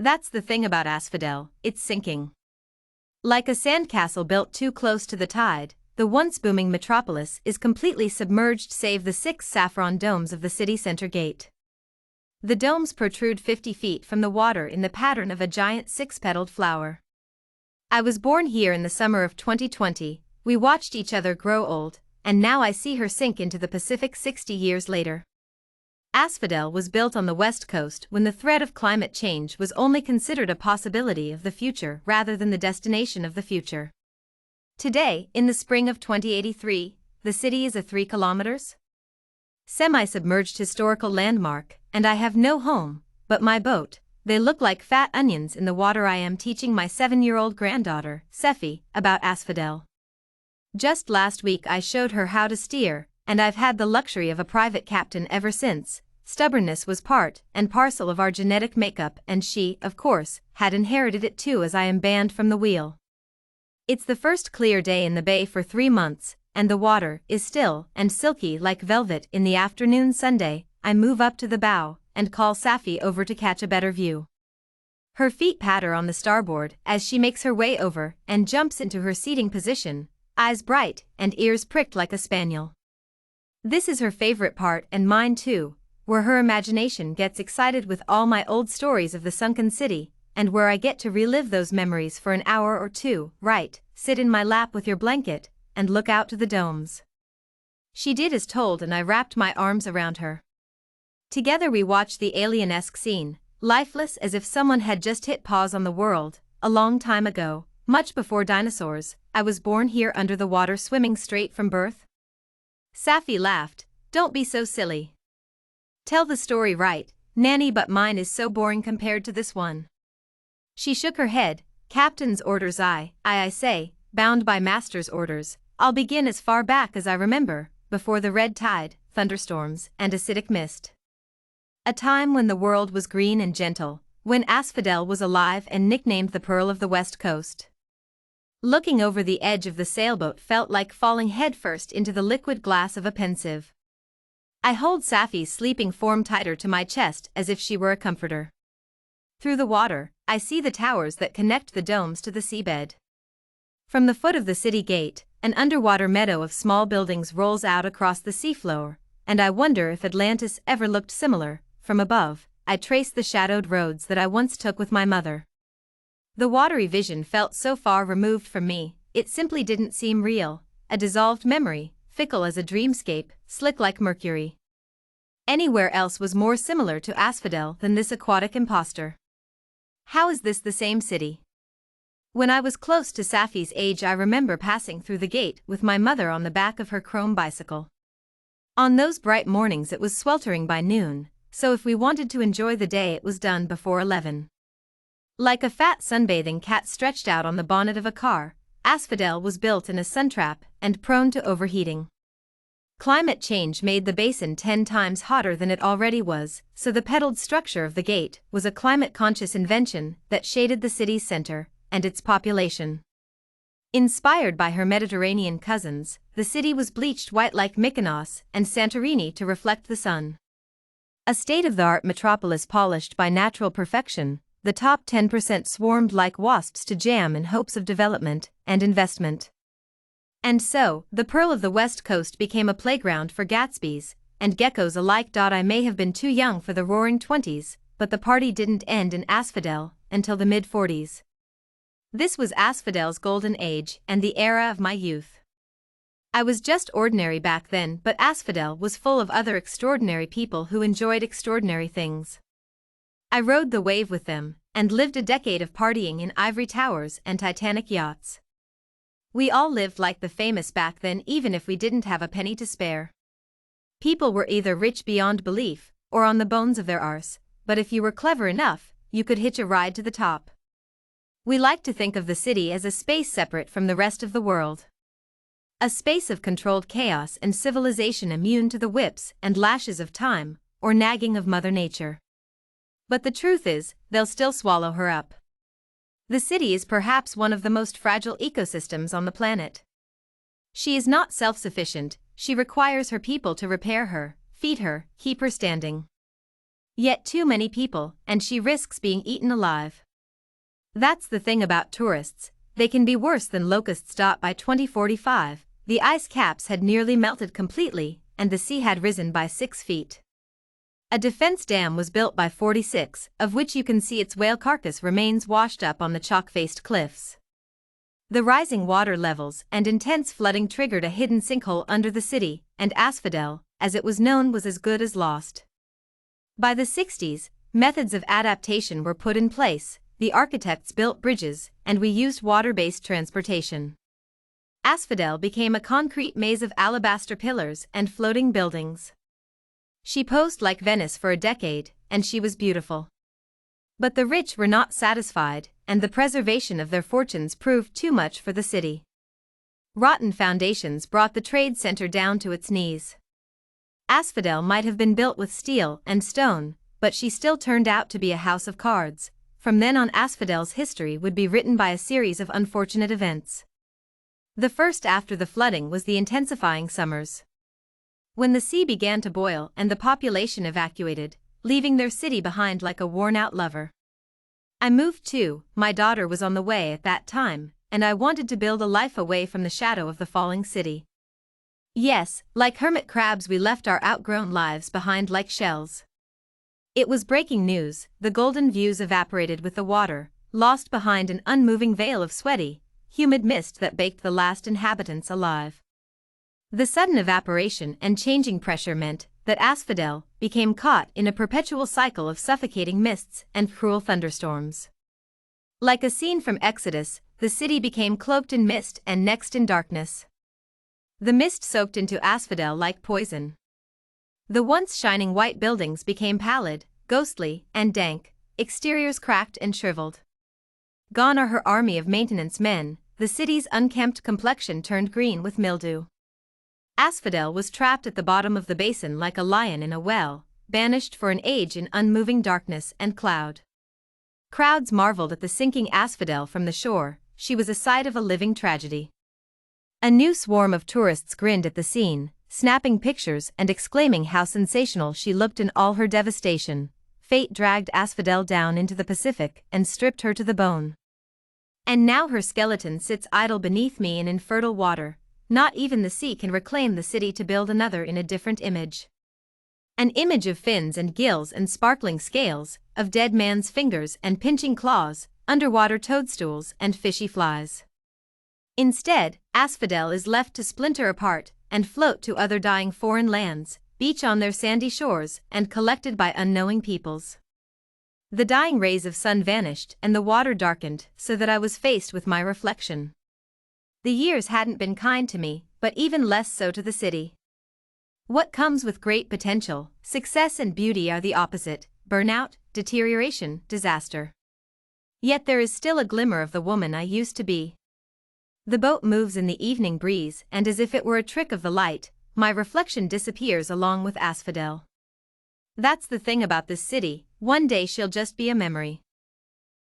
That's the thing about Asphodel, it's sinking. Like a sandcastle built too close to the tide, the once booming metropolis is completely submerged save the 6 saffron domes of the city center gate. The domes protrude 50 feet from the water in the pattern of a giant 6-petaled flower. I was born here in the summer of 2020, we watched each other grow old, and now I see her sink into the Pacific 60 years later. Asphodel was built on the west coast when the threat of climate change was only considered a possibility of the future rather than the destination of the future. Today, in the spring of 2083, the city is a 3 kilometers semi-submerged historical landmark, and I have no home, but my boat. They look like fat onions in the water. I am teaching my 7-year-old granddaughter, Sephi, about Asphodel. Just last week I showed her how to steer, and I've had the luxury of a private captain ever since. Stubbornness was part and parcel of our genetic makeup, and she, of course, had inherited it too, as I am banned from the wheel. It's the first clear day in the bay for 3 months, and the water is still and silky like velvet. In the afternoon Sunday, I move up to the bow and call Safi over to catch a better view. Her feet patter on the starboard as she makes her way over and jumps into her seating position, eyes bright and ears pricked like a spaniel. This is her favorite part, and mine too, where her imagination gets excited with all my old stories of the sunken city, and where I get to relive those memories for an hour or two. Right, sit in my lap with your blanket and look out to the domes. She did as told, and I wrapped my arms around her. Together we watched the alien-esque scene, lifeless as if someone had just hit pause on the world. A long time ago, much before dinosaurs, I was born here under the water, swimming straight from birth. Safi laughed. Don't be so silly. Tell the story right, Nanny, but mine is so boring compared to this one. She shook her head. Captain's orders, I say, bound by master's orders. I'll begin as far back as I remember, before the red tide, thunderstorms, and acidic mist. A time when the world was green and gentle, when Asphodel was alive and nicknamed the Pearl of the West Coast. Looking over the edge of the sailboat felt like falling headfirst into the liquid glass of a pensive. I hold Safi's sleeping form tighter to my chest as if she were a comforter. Through the water, I see the towers that connect the domes to the seabed. From the foot of the city gate, an underwater meadow of small buildings rolls out across the seafloor, and I wonder if Atlantis ever looked similar. From above, I trace the shadowed roads that I once took with my mother. The watery vision felt so far removed from me, it simply didn't seem real, a dissolved memory, fickle as a dreamscape, slick like mercury. Anywhere else was more similar to Asphodel than this aquatic impostor. How is this the same city? When I was close to Safi's age, I remember passing through the gate with my mother on the back of her chrome bicycle. On those bright mornings it was sweltering by noon, so if we wanted to enjoy the day it was done before 11. Like a fat sunbathing cat stretched out on the bonnet of a car, Asphodel was built in a suntrap and prone to overheating. Climate change made the basin 10 times hotter than it already was, so the petaled structure of the gate was a climate-conscious invention that shaded the city's center and its population. Inspired by her Mediterranean cousins, the city was bleached white like Mykonos and Santorini to reflect the sun. A state-of-the-art metropolis polished by natural perfection, the top 10% swarmed like wasps to jam in hopes of development and investment. And so, the Pearl of the West Coast became a playground for Gatsbys and geckos alike. I may have been too young for the roaring 20s, but the party didn't end in Asphodel until the mid-40s. This was Asphodel's golden age and the era of my youth. I was just ordinary back then, but Asphodel was full of other extraordinary people who enjoyed extraordinary things. I rode the wave with them and lived a decade of partying in ivory towers and Titanic yachts. We all lived like the famous back then, even if we didn't have a penny to spare. People were either rich beyond belief or on the bones of their arse, but if you were clever enough, you could hitch a ride to the top. We like to think of the city as a space separate from the rest of the world. A space of controlled chaos and civilization immune to the whips and lashes of time or nagging of Mother Nature. But the truth is, they'll still swallow her up. The city is perhaps one of the most fragile ecosystems on the planet. She is not self-sufficient, she requires her people to repair her, feed her, keep her standing. Yet too many people, and she risks being eaten alive. That's the thing about tourists, they can be worse than locusts. By 2045, the ice caps had nearly melted completely, and the sea had risen by 6 feet. A defense dam was built by 46, of which you can see its whale carcass remains washed up on the chalk-faced cliffs. The rising water levels and intense flooding triggered a hidden sinkhole under the city, and Asphodel, as it was known, was as good as lost. By the 60s, methods of adaptation were put in place, the architects built bridges, and we used water-based transportation. Asphodel became a concrete maze of alabaster pillars and floating buildings. She posed like Venice for a decade, and she was beautiful. But the rich were not satisfied, and the preservation of their fortunes proved too much for the city. Rotten foundations brought the trade center down to its knees. Asphodel might have been built with steel and stone, but she still turned out to be a house of cards. From then on, Asphodel's history would be written by a series of unfortunate events. The first after the flooding was the intensifying summers. When the sea began to boil and the population evacuated, leaving their city behind like a worn-out lover. I moved too, my daughter was on the way at that time, and I wanted to build a life away from the shadow of the falling city. Yes, like hermit crabs, we left our outgrown lives behind like shells. It was breaking news, the golden views evaporated with the water, lost behind an unmoving veil of sweaty, humid mist that baked the last inhabitants alive. The sudden evaporation and changing pressure meant that Asphodel became caught in a perpetual cycle of suffocating mists and cruel thunderstorms. Like a scene from Exodus, the city became cloaked in mist and next in darkness. The mist soaked into Asphodel like poison. The once shining white buildings became pallid, ghostly, and dank, exteriors cracked and shriveled. Gone are her army of maintenance men, the city's unkempt complexion turned green with mildew. Asphodel was trapped at the bottom of the basin like a lion in a well, banished for an age in unmoving darkness and cloud. Crowds marveled at the sinking Asphodel from the shore, she was a sight of a living tragedy. A new swarm of tourists grinned at the scene, snapping pictures and exclaiming how sensational she looked in all her devastation. Fate dragged Asphodel down into the Pacific and stripped her to the bone. And now her skeleton sits idle beneath me in infertile water. Not even the sea can reclaim the city to build another in a different image. An image of fins and gills and sparkling scales, of dead man's fingers and pinching claws, underwater toadstools and fishy flies. Instead, Asphodel is left to splinter apart and float to other dying foreign lands, beach on their sandy shores and collected by unknowing peoples. The dying rays of sun vanished and the water darkened so that I was faced with my reflection. The years hadn't been kind to me, but even less so to the city. What comes with great potential, success and beauty are the opposite: burnout, deterioration, disaster. Yet there is still a glimmer of the woman I used to be. The boat moves in the evening breeze, and as if it were a trick of the light, my reflection disappears along with Asphodel. That's the thing about this city, one day she'll just be a memory.